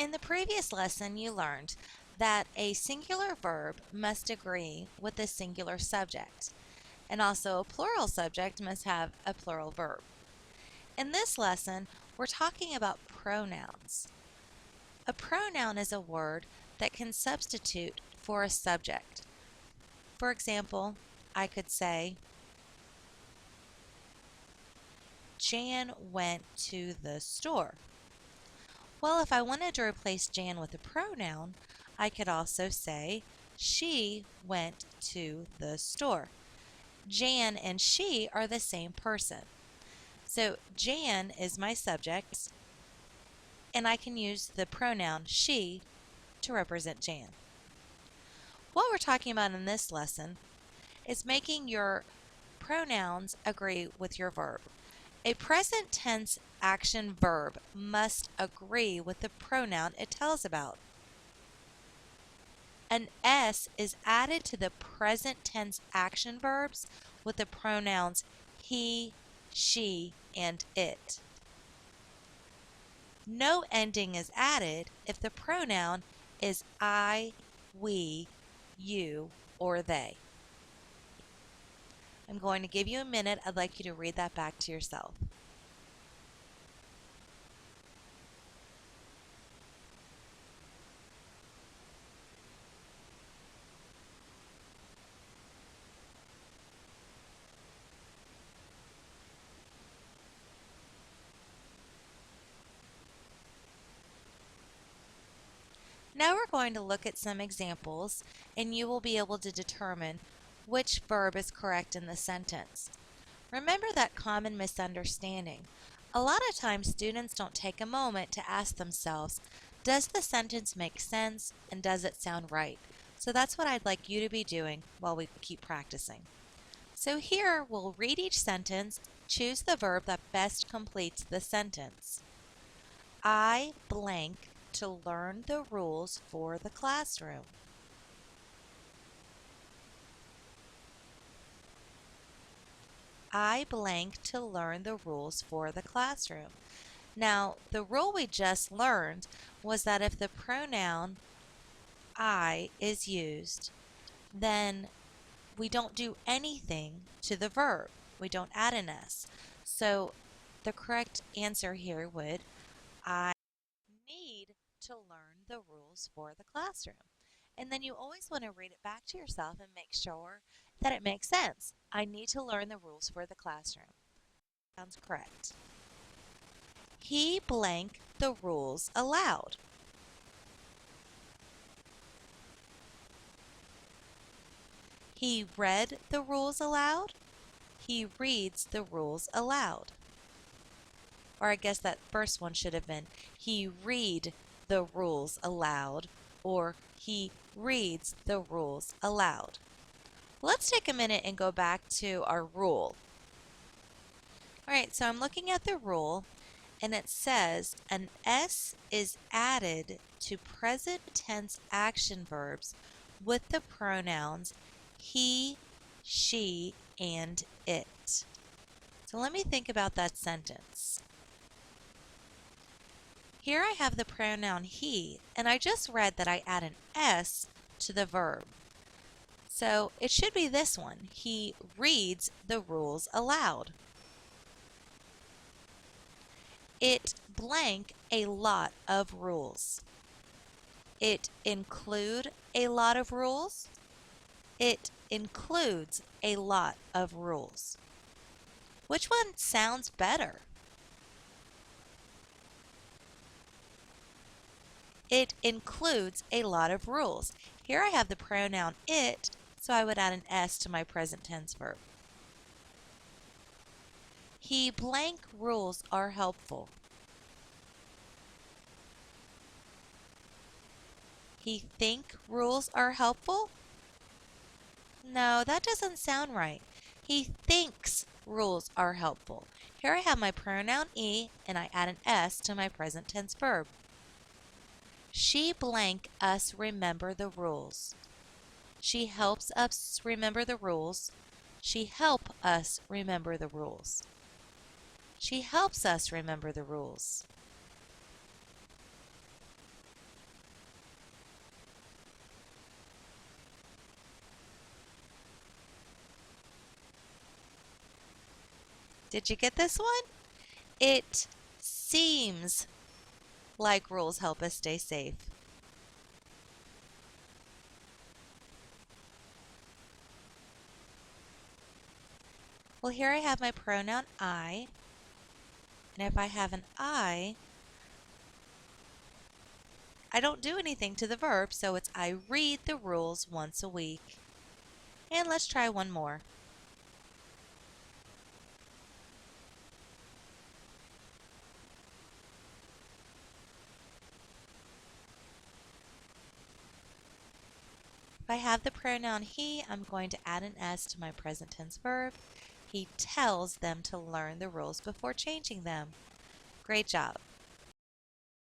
In the previous lesson, you learned that a singular verb must agree with a singular subject, and also a plural subject must have a plural verb. In this lesson, we're talking about pronouns. A pronoun is a word that can substitute for a subject. For example, I could say, Jan went to the store. Well, if I wanted to replace Jan with a pronoun, I could also say, she went to the store. Jan and she are the same person. So Jan is my subject, and I can use the pronoun she to represent Jan. What we're talking about in this lesson is making your pronouns agree with your verb. A present tense action verb must agree with the pronoun it tells about. An S is added to the present tense action verbs with the pronouns he, she, and it. No ending is added if the pronoun is I, we, you, or they. I'm going to give you a minute. I'd like you to read that back to yourself. Now we're going to look at some examples, and you will be able to determine which verb is correct in the sentence. Remember that common misunderstanding. A lot of times students don't take a moment to ask themselves, does the sentence make sense and does it sound right? So that's what I'd like you to be doing while we keep practicing. So here we'll read each sentence, choose the verb that best completes the sentence. I blank to learn the rules for the classroom. I blank to learn the rules for the classroom. Now, the rule we just learned was that if the pronoun I is used, then we don't do anything to the verb. We don't add an S. So the correct answer here would, I need to learn the rules for the classroom. And then you always want to read it back to yourself and make sure that it makes sense. I need to learn the rules for the classroom. Sounds correct. He blank the rules aloud. He read the rules aloud. He reads the rules aloud. Or I guess that first one should have been, he read the rules aloud, or he reads the rules aloud. Let's take a minute and go back to our rule. All right, so I'm looking at the rule, and it says an S is added to present tense action verbs with the pronouns he, she, and it. So let me think about that sentence. Here I have the pronoun he, and I just read that I add an S to the verb. So it should be this one. He reads the rules aloud. It blank a lot of rules. It include a lot of rules. It includes a lot of rules. Which one sounds better? It includes a lot of rules. Here I have the pronoun it, so I would add an S to my present tense verb. He blank rules are helpful. He think rules are helpful? No, that doesn't sound right. He thinks rules are helpful. Here I have my pronoun e, and I add an S to my present tense verb. She blank us remember the rules. She helps us remember the rules. She help us remember the rules. She helps us remember the rules. Did you get this one? It seems like rules help us stay safe. Well, here I have my pronoun I, and if I have an I don't do anything to the verb, so it's I read the rules once a week. And let's try one more. If I have the pronoun he, I'm going to add an S to my present tense verb. He tells them to learn the rules before changing them. Great job.